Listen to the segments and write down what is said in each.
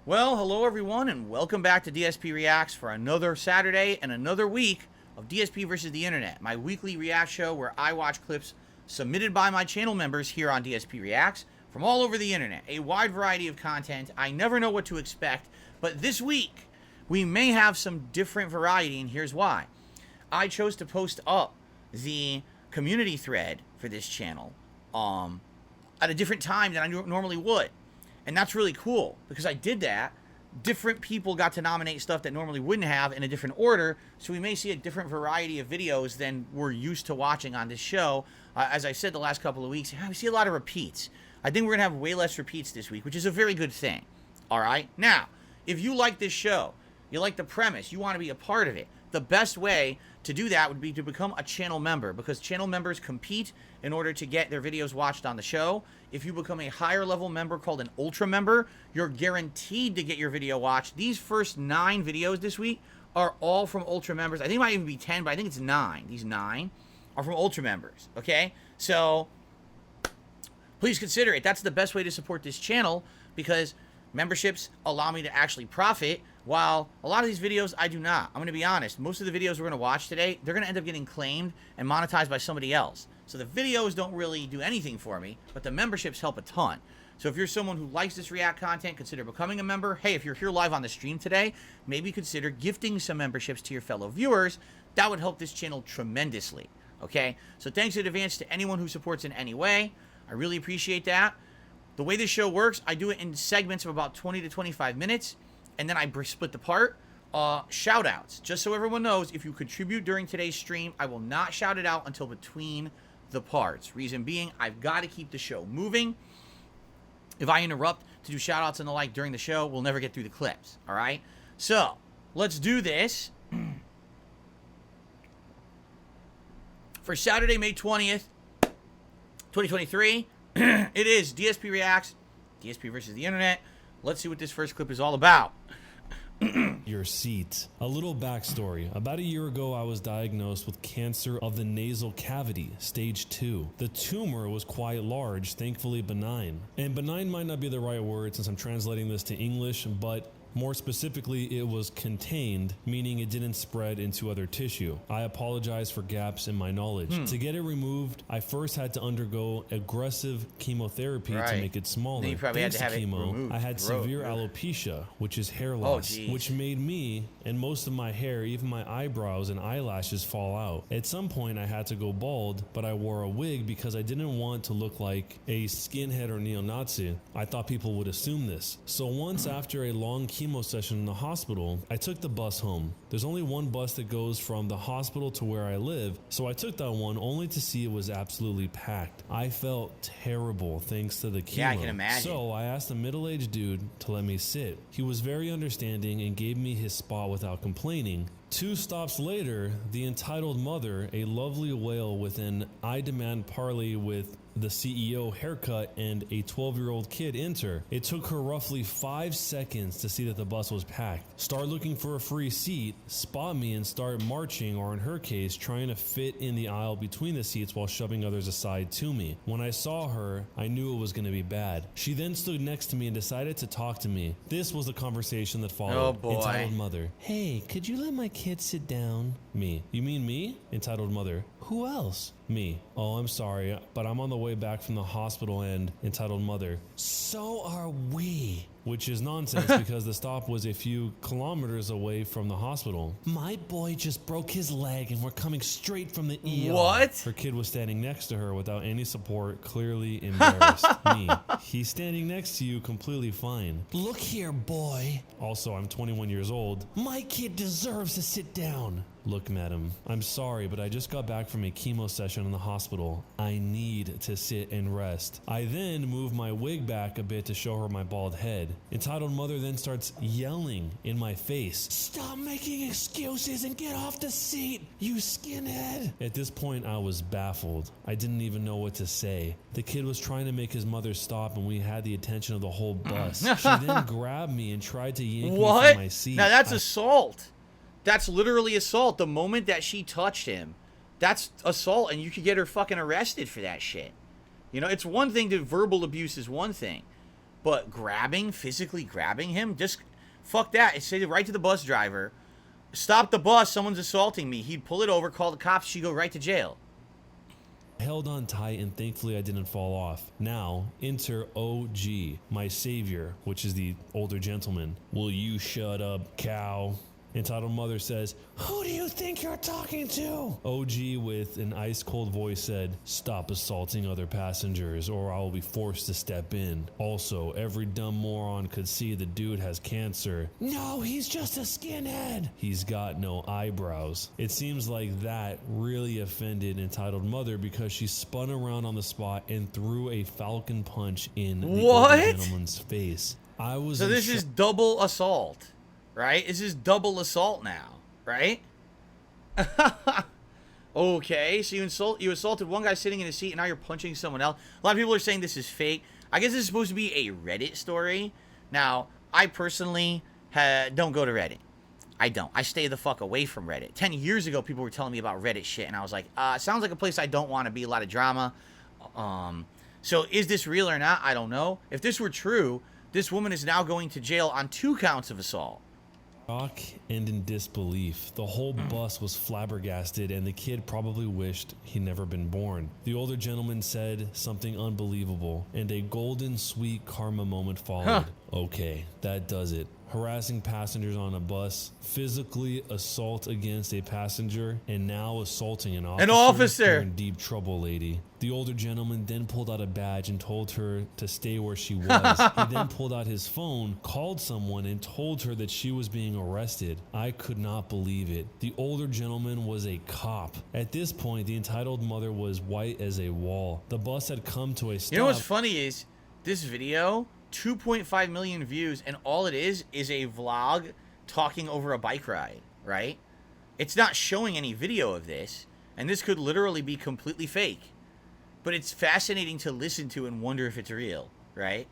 Well, hello everyone, and welcome back to DSPReacts for another Saturday and another week of DSP versus the Internet, my weekly react show where I watch clips submitted by my channel members here on DSPReacts from all over the internet. A wide variety of content. I never know what to expect, but this week we may have some different variety, and here's why. I chose to post up the community thread for this channel at a different time than I normally would. And that's really cool, because I did that. Different people got to nominate stuff that normally wouldn't have in a different order, so we may see a different variety of videos than we're used to watching on this show. As I said the last couple of weeks, we see a lot of repeats. I think we're going to have way less repeats this week, which is a very good thing. All right? Now, if you like this show, you like the premise, you want to be a part of it, the best way to do that would be to become a channel member, because channel members compete in order to get their videos watched on the show. If you become a higher level member called an ultra member, you're guaranteed to get your video watched. These first 9 videos this week are all from ultra members. I think it might even be 10, but I think it's 9. These 9 are from ultra members, okay? So please consider it. That's the best way to support this channel, because memberships allow me to actually profit, while a lot of these videos I do not. I'm going to be honest. Most of the videos we're going to watch today, they're going to end up getting claimed and monetized by somebody else. So the videos don't really do anything for me, but the memberships help a ton. So if you're someone who likes this React content, consider becoming a member. Hey, if you're here live on the stream today, maybe consider gifting some memberships to your fellow viewers. That would help this channel tremendously, okay? So thanks in advance to anyone who supports in any way. I really appreciate that. The way this show works, I do it in segments of about 20 to 25 minutes, and then I split the part. Shout outs. Just so everyone knows, if you contribute during today's stream, I will not shout it out until between the parts. Reason being, I've got to keep the show moving. If I interrupt to do shout outs and the like during the show, we'll never get through the clips. All right? So, let's do this. For Saturday, May 20th, 2023, it is DSPReacts, DSP versus the Internet. Let's see what this first clip is all about. Your seat. A little backstory. About a year ago, I was diagnosed with cancer of the nasal cavity, stage 2. The tumor was quite large, thankfully benign. And benign might not be the right word since I'm translating this to English, but more specifically, it was contained, meaning it didn't spread into other tissue. I apologize for gaps in my knowledge. To get it removed, I first had to undergo aggressive chemotherapy to make it smaller. Then you probably had to have chemo, it removed. I had severe alopecia, which is hair loss, which made me and most of my hair, even my eyebrows and eyelashes, fall out. At some point, I had to go bald, but I wore a wig because I didn't want to look like a skinhead or neo-Nazi. I thought people would assume this. So once after a long chemo session in the hospital, I took the bus home. There's only one bus that goes from the hospital to where I live, so I took that one only to see it was absolutely packed. I felt terrible thanks to the chemo. Yeah, I can imagine. So I asked a middle-aged dude to let me sit. He was very understanding and gave me his spot without complaining. 2 stops later, the entitled mother, a lovely whale with an I demand parley with the CEO haircut and a 12-year-old kid enter. It took her roughly 5 seconds to see that the bus was packed, start looking for a free seat, spot me and start marching, or in her case, trying to fit in the aisle between the seats while shoving others aside to me. When I saw her, I knew it was going to be bad. She then stood next to me and decided to talk to me. This was the conversation that followed. Oh boy. Entitled mother: hey, could you let my kid sit down? Me: you mean me? Entitled mother: who else? Me: oh, I'm sorry, but I'm on the way back from the hospital. And entitled mother: so are we. Which is nonsense because the stop was a few kilometers away from the hospital. My boy just broke his leg and we're coming straight from the ER. What? Her kid was standing next to her without any support, clearly embarrassed. Me: he's standing next to you completely fine. Look here, boy. Also, I'm 21 years old. My kid deserves to sit down. Look, madam, I'm sorry, but I just got back from a chemo session in the hospital. I need to sit and rest. I then move my wig back a bit to show her my bald head. Entitled mother then starts yelling in my face: stop making excuses and get off the seat, you skinhead. At this point, I was baffled. I didn't even know what to say. The kid was trying to make his mother stop and we had the attention of the whole bus. She then grabbed me and tried to yank me from my seat. Now that's assault. That's literally assault. The moment that she touched him, that's assault, and you could get her fucking arrested for that shit. You know, it's one thing to verbal abuse is one thing, But physically grabbing him, just fuck that. It said right to the bus driver, stop the bus, someone's assaulting me. He'd pull it over, call the cops, she'd go right to jail. I held on tight and thankfully I didn't fall off. Now, enter OG, my savior, which is the older gentleman. Will you shut up, cow? Entitled mother says, who do you think you're talking to? OG with an ice cold voice said, stop assaulting other passengers or I will be forced to step in. Also, every dumb moron could see the dude has cancer. No, he's just a skinhead. He's got no eyebrows. It seems like that really offended entitled mother because she spun around on the spot and threw a falcon punch in the older gentleman's face. So this is double assault. Right? This is double assault now, right? Okay, so you assaulted one guy sitting in his seat and now you're punching someone else. A lot of people are saying this is fake. I guess this is supposed to be a Reddit story. Now, I personally don't go to Reddit. I don't. I stay the fuck away from Reddit. 10 years ago, people were telling me about Reddit shit and I was like, sounds like a place I don't want to be, a lot of drama. So is this real or not? I don't know. If this were true, this woman is now going to jail on 2 counts of assault. Shock and in disbelief. The whole bus was flabbergasted and the kid probably wished he'd never been born. The older gentleman said something unbelievable and a golden sweet karma moment followed. Okay, that does it. Harassing passengers on a bus, physically assault against a passenger, and now assaulting an officer. You're in deep trouble, lady. The older gentleman then pulled out a badge and told her to stay where she was. He then pulled out his phone, called someone, and told her that she was being arrested. I could not believe it. The older gentleman was a cop. At this point, the entitled mother was white as a wall. The bus had come to a stop. You know what's funny is this video, 2.5 million views, and all it is a vlog talking over a bike ride, right? It's not showing any video of this, and this could literally be completely fake. But it's fascinating to listen to and wonder if it's real, right?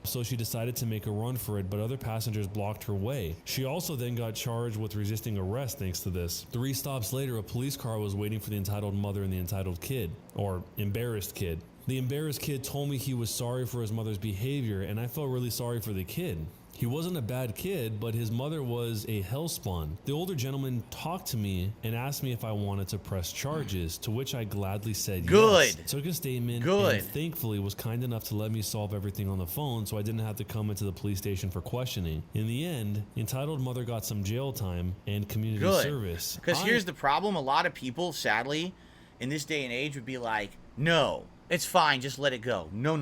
So she decided to make a run for it, but other passengers blocked her way. She also then got charged with resisting arrest thanks to this. 3 stops later, a police car was waiting for the entitled mother and the entitled kid, or embarrassed kid. The embarrassed kid told me he was sorry for his mother's behavior, and I felt really sorry for the kid. He wasn't a bad kid, but his mother was a hellspawn. The older gentleman talked to me and asked me if I wanted to press charges, to which I gladly said yes. Took a statement and thankfully was kind enough to let me solve everything on the phone so I didn't have to come into the police station for questioning. In the end, entitled mother got some jail time and community service. Because here's the problem. A lot of people, sadly, in this day and age would be like, no, it's fine, just let it go. No.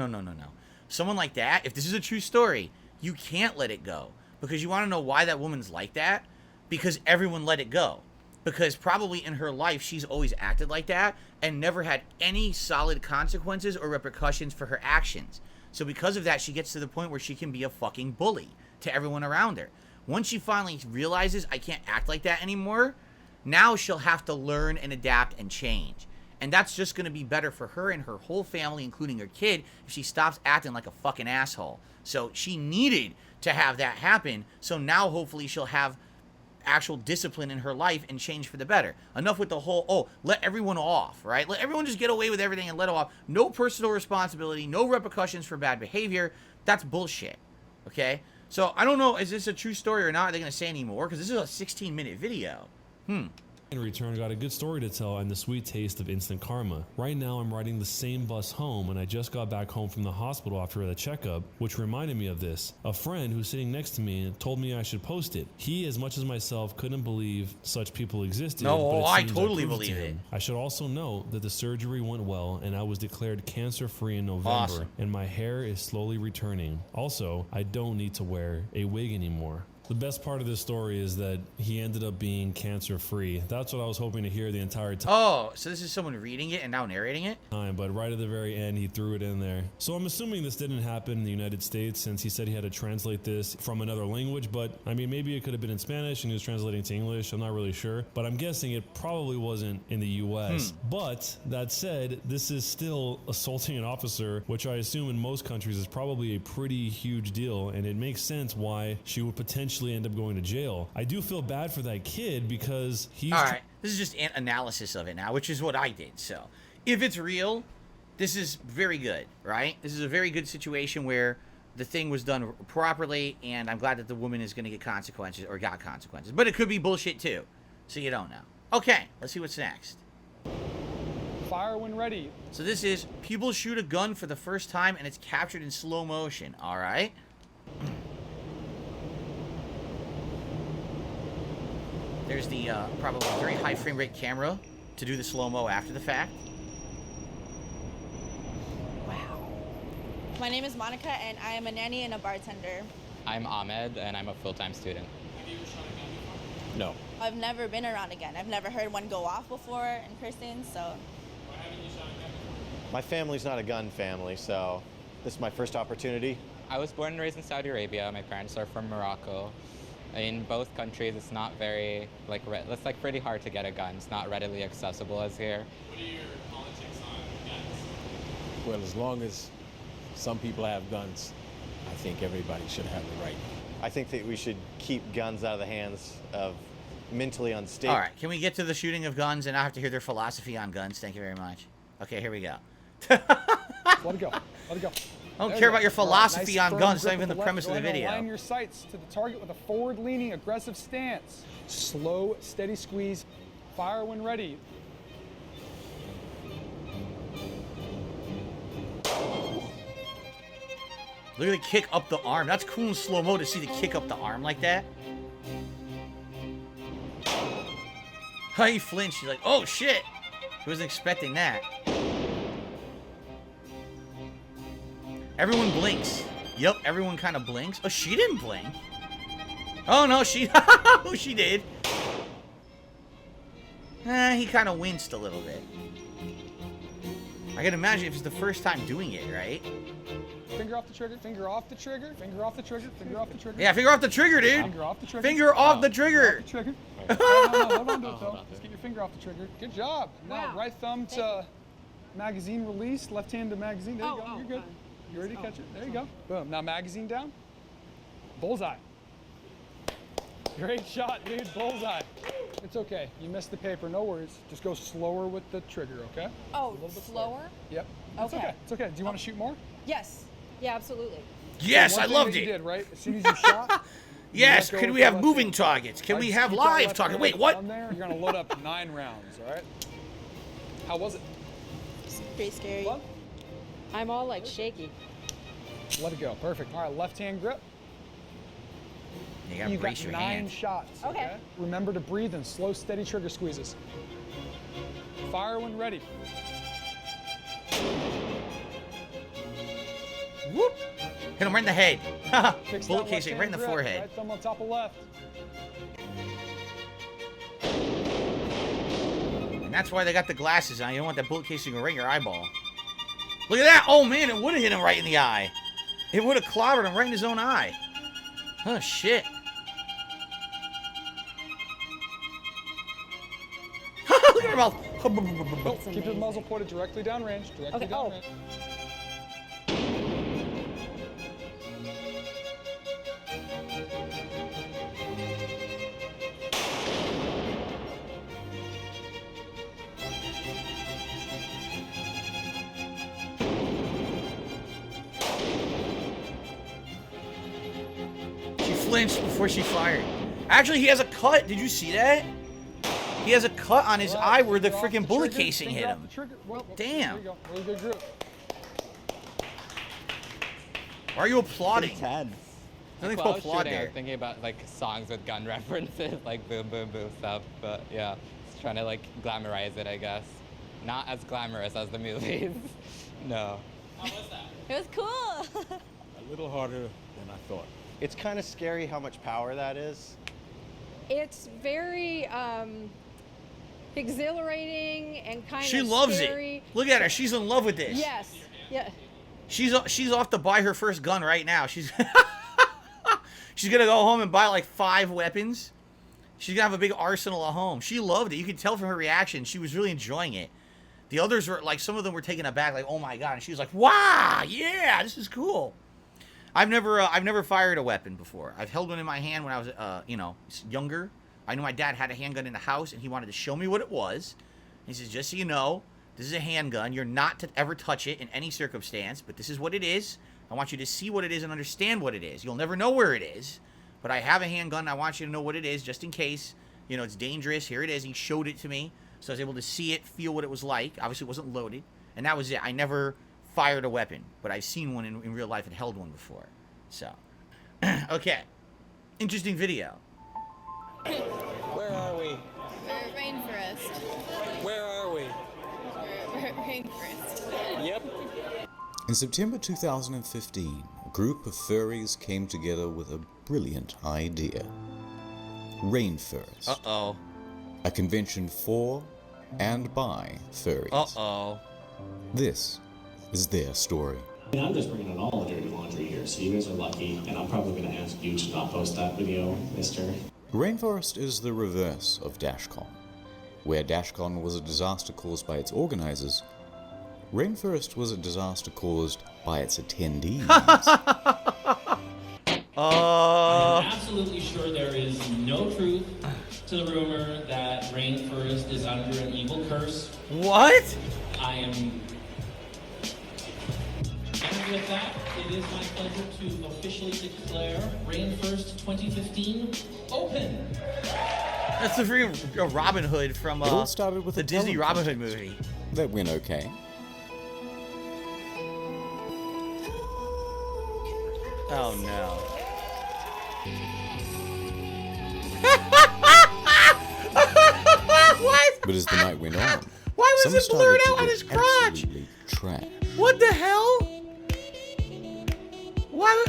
Someone like that, if this is a true story, you can't let it go. Because you want to know why that woman's like that? Because everyone let it go. Because probably in her life, she's always acted like that and never had any solid consequences or repercussions for her actions. So because of that, she gets to the point where she can be a fucking bully to everyone around her. Once she finally realizes, I can't act like that anymore, now she'll have to learn and adapt and change. And that's just going to be better for her and her whole family, including her kid, if she stops acting like a fucking asshole. So she needed to have that happen. So now hopefully she'll have actual discipline in her life and change for the better. Enough with the whole, let everyone off, right? Let everyone just get away with everything and let it off. No personal responsibility, no repercussions for bad behavior. That's bullshit, okay? So I don't know, is this a true story or not? Are they going to say any more? Because this is a 16-minute video. In return, got a good story to tell and the sweet taste of instant karma. Right now, I'm riding the same bus home, and I just got back home from the hospital after the checkup, which reminded me of this. A friend who's sitting next to me told me I should post it. He, as much as myself, couldn't believe such people existed. No, I totally believe it. I should also note that the surgery went well, and I was declared cancer-free in November, and my hair is slowly returning. Also, I don't need to wear a wig anymore. The best part of this story is that he ended up being cancer-free. That's what I was hoping to hear the entire time. Oh, so this is someone reading it and now narrating it? But right at the very end, he threw it in there. So I'm assuming this didn't happen in the United States since he said he had to translate this from another language. But, I mean, maybe it could have been in Spanish and he was translating to English. I'm not really sure. But I'm guessing it probably wasn't in the U.S. But, that said, this is still assaulting an officer, which I assume in most countries is probably a pretty huge deal. And it makes sense why she would potentially end up going to jail. I do feel bad for that kid because he's... All right, this is just an analysis of it now, which is what I did. So, if it's real, this is very good, right? This is a very good situation where the thing was done properly, and I'm glad that the woman is going to get consequences, or got consequences. But it could be bullshit too, so you don't know. Okay, let's see what's next. Fire when ready. So this is people shoot a gun for the first time, and it's captured in slow motion. All right. There's the probably very high frame rate camera to do the slow-mo after the fact. My name is Monica, and I am a nanny and a bartender. I'm Ahmed, and I'm a full-time student. Have you ever shot a gun before? No. I've never been around a gun. I've never heard one go off before in person, so. Why haven't you shot a gun before? My family's not a gun family, so this is my first opportunity. I was born and raised in Saudi Arabia. My parents are from Morocco. In both countries, it's not very, it's like pretty hard to get a gun. It's not readily accessible as here. What are your politics on guns? Well, as long as some people have guns, I think everybody should have the right. I think that we should keep guns out of the hands of mentally unstable. All right, can we get to the shooting of guns and I have to hear their philosophy on guns? Thank you very much. Okay, here we go. Let it go. Let it go. I don't care about your philosophy on guns. It's not even the premise of the video. Align your sights to the target with a forward-leaning, aggressive stance. Slow, steady squeeze. Fire when ready. Look at the kick up the arm. That's cool in slow-mo to see the kick up the arm like that. How he flinched. He's like, oh, shit. He wasn't expecting that. Everyone blinks. Yep, everyone kind of blinks. Oh, she didn't blink. Oh, no, she... oh, she did. He kind of winced a little bit. I can imagine if it's the first time doing it, right? Finger off the trigger, finger off the trigger, finger off the trigger, finger off the trigger. Yeah, finger off the trigger, dude. Finger off the trigger. Finger off the trigger. Off the trigger. No, hold on to it, though. Just get your finger off the trigger. Good job. Now, Wow. right thumb to magazine release, left hand to magazine. There you go. You're good. You ready to catch it? There you go. Boom. Now magazine down. Bullseye. Great shot, dude. Bullseye. It's okay. You missed the paper. No worries. Just go slower with the trigger, okay? Oh, A little bit slower? Yep. It's Okay. okay. It's okay. Do you want to shoot more? Yes. Yeah, absolutely. Yes, One I thing loved that you it. did, right? As soon as you shot. Yes, let go can with we the have left moving hand. targets? Can we Just have keep that live left targets? hand Wait, what? on there. You're gonna load up 9 rounds, all right? How was it? It's pretty scary. Fun? I'm all like shaky. Let it go. Perfect. All right, left hand grip. You gotta You brace got your 9 hand. shots. Okay. Remember to breathe in slow, steady trigger squeezes. Fire when ready. Whoop! Hit him right in the head. Fix Bullet that casing right in left-hand the grip. forehead. Right thumb on top of left. And that's why they got the glasses on. You don't want that bullet casing to right in your eyeball. Look at that! Oh man, it would have hit him right in the eye. It would have clobbered him right in his own eye. Oh shit. Look at her mouth. Oh, keep the muzzle pointed directly downrange. Directly Okay, oh. downrange. She flinched before she fired. Actually, he has a cut. Did you see that? He has a cut on his eye where the Finger off freaking bullet trigger, casing finger hit off him. the trigger. Well, Damn. There you go. Really good grip. Why are you applauding? 10. Nothing to While I was applaud shooting, I there. was thinking about like songs with gun references, like boom, boom, boom stuff. But yeah, just trying to like glamorize it, I guess. Not as glamorous as the movies. No. How was that? It was cool. A little harder than I thought. It's kind of scary how much power that is. It's very exhilarating and kind She of loves scary. it. Look at her. She's in love with this. Yes. Yeah. She's off to buy her first gun right now. She's she's gonna go home and buy like 5 weapons. She's gonna have a big arsenal at home. She loved it. You could tell from her reaction. She was really enjoying it. The others were like, some of them were taken aback, like, oh my god. And she was like, wow, yeah, this is cool. I've never fired a weapon before. I've held one in my hand when I was younger. I knew my dad had a handgun in the house, and he wanted to show me what it was. He says, just so you know, This is a handgun. You're not to ever touch it in any circumstance, but this is what it is. I want you to see what it is and understand what it is. You'll never know where it is, but I have a handgun. I want you to know what it is just in case, you know, it's dangerous. Here it is. He showed it to me, so I was able to see it, feel what it was like. Obviously, it wasn't loaded, and that was it. I never fired a weapon, but I've seen one in real life and held one before. So, okay. Interesting video. Where are we? We're at Rainfurrest. Where are we? We're at Rainfurrest. Yep. In September 2015, a group of furries came together with a brilliant idea. Rainfurrest. Uh-oh. A convention for and by furries. Uh-oh. This is their story. And I'm just bringing in all the dirty laundry here, so you guys are lucky, and I'm probably going to ask you to not post that video, mister. Rainforest is the reverse of DashCon. Where DashCon was a disaster caused by its organizers, Rainforest was a disaster caused by its attendees. I'm absolutely sure there is no truth to the rumor that Rainfurrest is under an evil curse. What? I am... And with that, it is my pleasure to officially declare Rainfurrest 2015 open. That's the freaking Robin Hood from It all started with the a Disney talent Robin Hood contest. movie. That went okay. Oh no. What? But as the night went on, Why was some it blurred started to out on get his crotch? absolutely trash. What the hell? Why?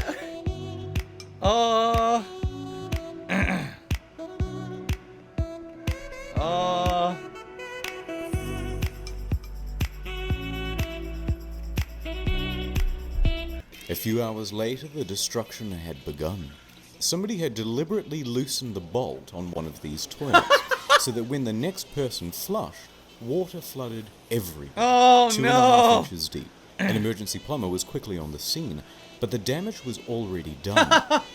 A few hours later, the destruction had begun. Somebody had deliberately loosened the bolt on one of these toilets, so that when the next person flushed, water flooded everywhere. Oh, 2.5 no. inches deep. An emergency plumber was quickly on the scene, but the damage was already done.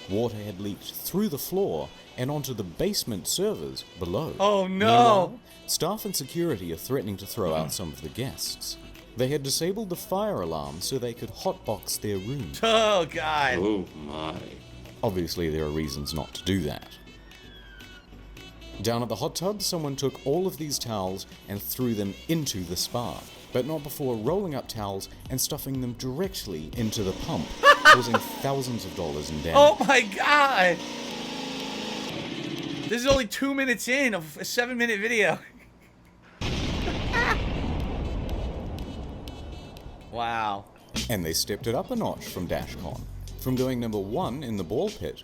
Water had leaked through the floor and onto the basement servers below. Oh, no. Meanwhile, staff and security are threatening to throw out some of the guests. They had disabled the fire alarm so they could hotbox their rooms. Oh God. Oh my. Obviously, there are reasons not to do that. Down at the hot tub, someone took all of these towels and threw them into the spa, but not before rolling up towels and stuffing them directly into the pump, causing thousands of dollars in damage. Oh my God. This is only 2 minutes in of a 7-minute video. Wow. And they stepped it up a notch from DashCon, from going number 1 in the ball pit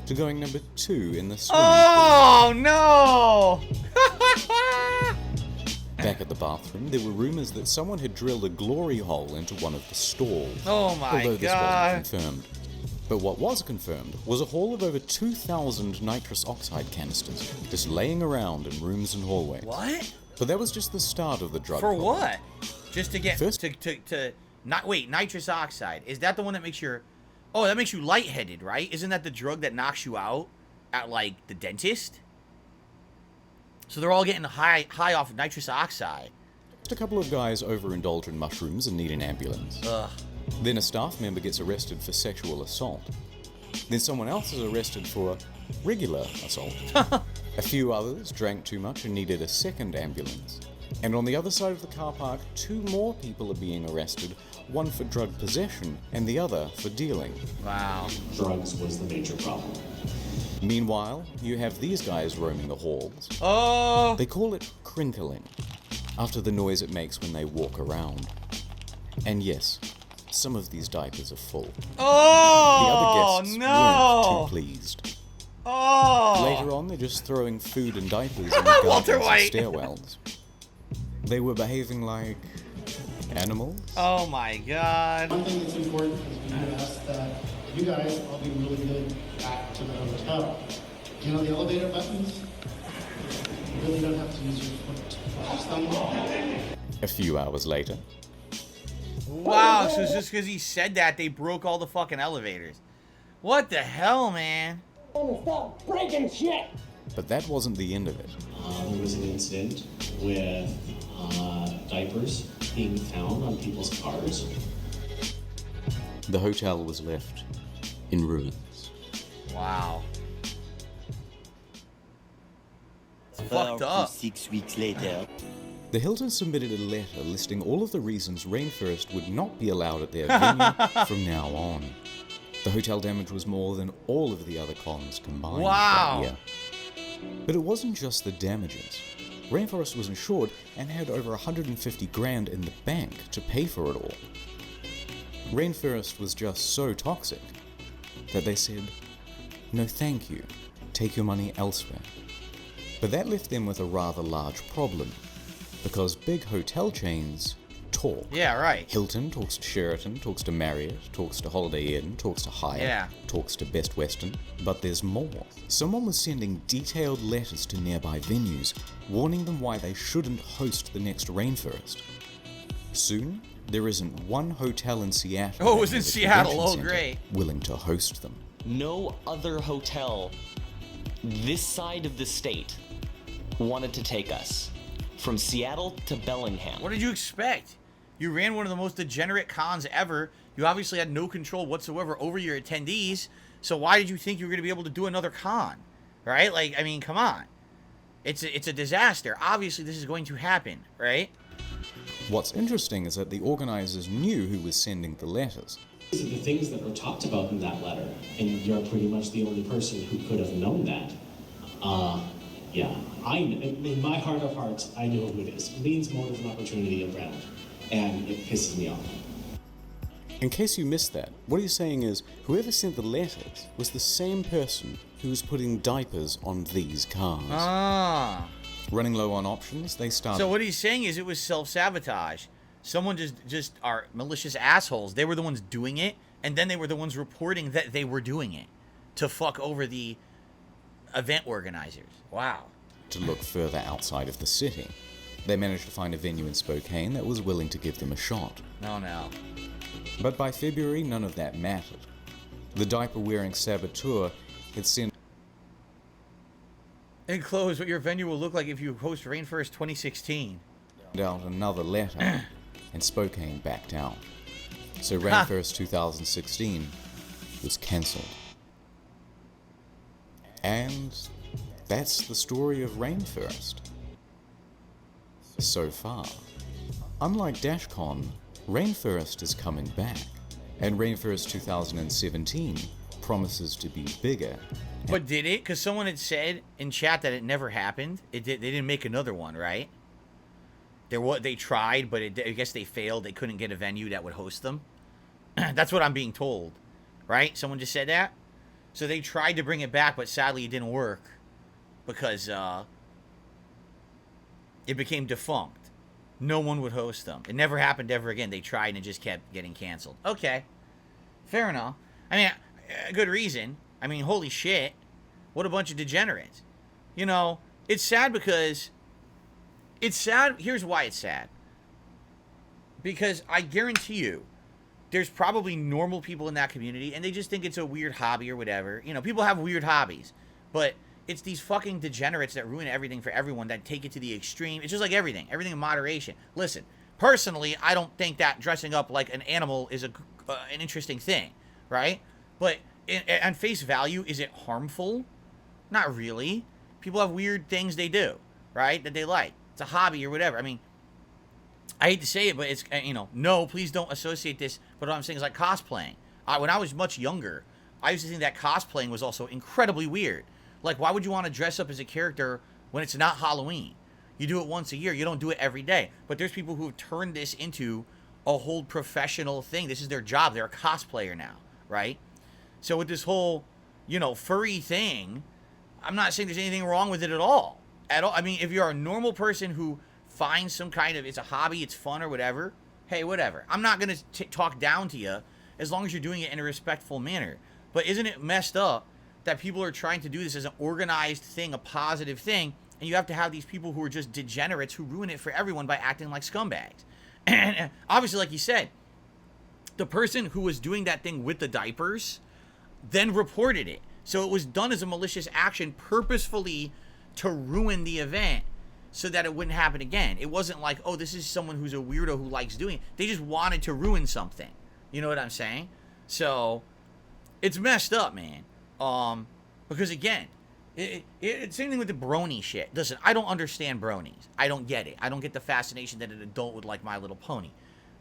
to going number 2 in the swimming Oh no! pool. Back at the bathroom, there were rumors that someone had drilled a glory hole into one of the stalls. Oh my although this God. wasn't confirmed. But what was confirmed was a haul of over 2,000 nitrous oxide canisters just laying around in rooms and hallways. What? But that was just the start of the drug For problem. what? Just to get First- to not wait, nitrous oxide. Is that the one that makes your Oh, that makes you lightheaded, right? Isn't that the drug that knocks you out at like the dentist? So they're all getting high off nitrous oxide. Just a couple of guys overindulge in mushrooms and need an ambulance. Ugh. Then a staff member gets arrested for sexual assault. Then someone else is arrested for regular assault. A few others drank too much and needed a second ambulance. And on the other side of the car park, 2 more people are being arrested, one for drug possession and the other for dealing. Wow. Drugs was the major problem. Meanwhile, you have these guys roaming the halls. Oh. They call it crinkling, after the noise it makes when they walk around. And yes, some of these diapers are full. The Oh other guests no. weren't too pleased. Oh. Later on, they're just throwing food and diapers in the Walter gardens and White. stairwells. They were behaving like animals. Oh my God. One thing that's important is we need to ask that you guys all be really good back to the hotel. Do you know the elevator buttons? You really don't have to use your foot. Just thumb them. A few hours later, Wow, so it's just because he said that they broke all the fucking elevators. What the hell, man? Stop breaking shit! but that wasn't the end of it. There was an incident with diapers being found on people's cars. The hotel was left in ruins. Wow. Fucked up. 6 weeks later. The Hilton submitted a letter listing all of the reasons Rainfurrest would not be allowed at their venue from now on. The hotel damage was more than all of the other cons combined Wow. that year. But it wasn't just the damages. Rainfurrest was insured and had over 150 grand in the bank to pay for it all. Rainfurrest was just so toxic that they said, "No thank you, take your money elsewhere." But that left them with a rather large problem, because big hotel chains talk. Yeah, right. Hilton talks to Sheraton, talks to Marriott, talks to Holiday Inn, talks to Hyatt, talks to Best Western, but there's more. Someone was sending detailed letters to nearby venues, warning them why they shouldn't host the next Rainfurrest. Soon, there isn't one hotel in Seattle. Oh, it was in Seattle. Oh, great. Willing to host them. No other hotel this side of the state wanted to take us. From Seattle to Bellingham. What did you expect? You ran one of the most degenerate cons ever. You obviously had no control whatsoever over your attendees. So why did you think you were going to be able to do another con? Right? Like, I mean, come on. It's a disaster. Obviously, this is going to happen, right? What's interesting is that the organizers knew who was sending the letters. These are the things that were talked about in that letter, and you're pretty much the only person who could have known that. Yeah, in my heart of hearts, I know who it is. Lean's motive and opportunity of brand, and it pisses me off. In case you missed that, what he's saying is, whoever sent the letters was the same person who was putting diapers on these cars. Ah. Running low on options, they started... So what he's saying is it was self-sabotage. Someone just are malicious assholes. They were the ones doing it, and then they were the ones reporting that they were doing it to fuck over the event organizers. Wow. To look further outside of the city. They managed to find a venue in Spokane that was willing to give them a shot. No. But by February, none of that mattered. The diaper-wearing saboteur had sent... Enclose what your venue will look like if you host Rainfurrest 2016. ...out another letter, and Spokane backed out. So Rainfurrest 2016 was cancelled. And that's the story of Rainfurrest. So far. Unlike DashCon, Rainfurrest is coming back, and Rainfurrest 2017 promises to be bigger. But did it? Because someone had said in chat that it never happened. They didn't make another one, right? They tried, but I guess they failed. They couldn't get a venue that would host them. That's what I'm being told, right? Someone just said that. So they tried to bring it back, but sadly it didn't work because it became defunct. No one would host them. It never happened ever again. They tried and it just kept getting canceled. Okay, fair enough. I mean, good reason. I mean, holy shit, what a bunch of degenerates. You know, it's sad because it's sad. Here's why it's sad. Because I guarantee you, there's probably normal people in that community, and they just think it's a weird hobby or whatever. You know, people have weird hobbies, but it's these fucking degenerates that ruin everything for everyone, that take it to the extreme. It's just like everything in moderation. Listen, personally, I don't think that dressing up like an animal is an interesting thing, right? But on face value, is it harmful? Not really. People have weird things they do, right, that they like. It's a hobby or whatever. I mean, I hate to say it, but it's, you know, no, please don't associate this. But what I'm saying is like cosplaying. When I was much younger, I used to think that cosplaying was also incredibly weird. Like, why would you want to dress up as a character when it's not Halloween? You do it once a year. You don't do it every day. But there's people who have turned this into a whole professional thing. This is their job. They're a cosplayer now, right? So with this whole, you know, furry thing, I'm not saying there's anything wrong with it at all. I mean, if you're a normal person who finds some kind of, it's a hobby, it's fun or whatever, hey, whatever. I'm not going to talk down to you as long as you're doing it in a respectful manner. But isn't it messed up that people are trying to do this as an organized thing, a positive thing, and you have to have these people who are just degenerates who ruin it for everyone by acting like scumbags? And obviously, like you said, the person who was doing that thing with the diapers then reported it. So it was done as a malicious action purposefully to ruin the event. so that it wouldn't happen again. It wasn't like, oh, this is someone who's a weirdo who likes doing it. They just wanted to ruin something. You know what I'm saying? So it's messed up, man. Because again, it's same thing with the brony shit. Listen, I don't understand bronies. I don't get it. I don't get the fascination that an adult would like My Little Pony.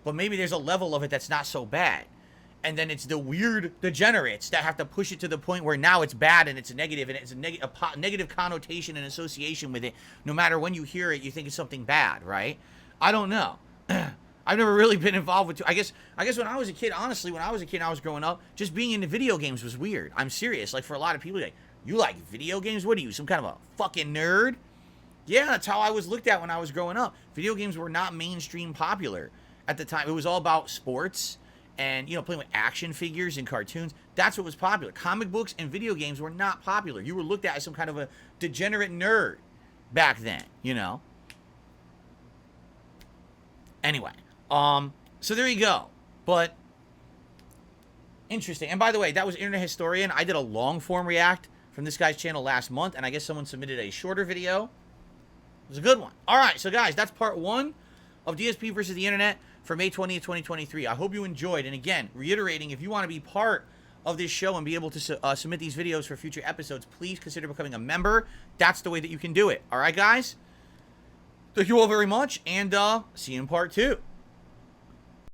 But maybe there's a level of it that's not so bad. And then it's the weird degenerates that have to push it to the point where now it's bad and it's negative and it's a negative connotation and association with it. No matter when you hear it, you think it's something bad, right? I don't know. I've never really been involved with. I guess when I was a kid, honestly, when I was a kid, and I was growing up, just being into video games was weird. I'm serious. Like for a lot of people, like, you like video games? What are you, some kind of a fucking nerd? Yeah, that's how I was looked at when I was growing up. Video games were not mainstream popular at the time. It was all about sports. And, you know, playing with action figures and cartoons. That's what was popular. Comic books and video games were not popular. You were looked at as some kind of a degenerate nerd back then, you know. Anyway, so there you go. But, interesting. And by the way, that was Internet Historian. I did a long form react from this guy's channel last month. And I guess someone submitted a shorter video. It was a good one. All right, so guys, that's part 1 of DSP versus the Internet for May 20th, 2023. I hope you enjoyed. And again, reiterating, if you want to be part of this show and be able to submit these videos for future episodes, please consider becoming a member. That's the way that you can do it. All right, guys? Thank you all very much, and see you in part 2.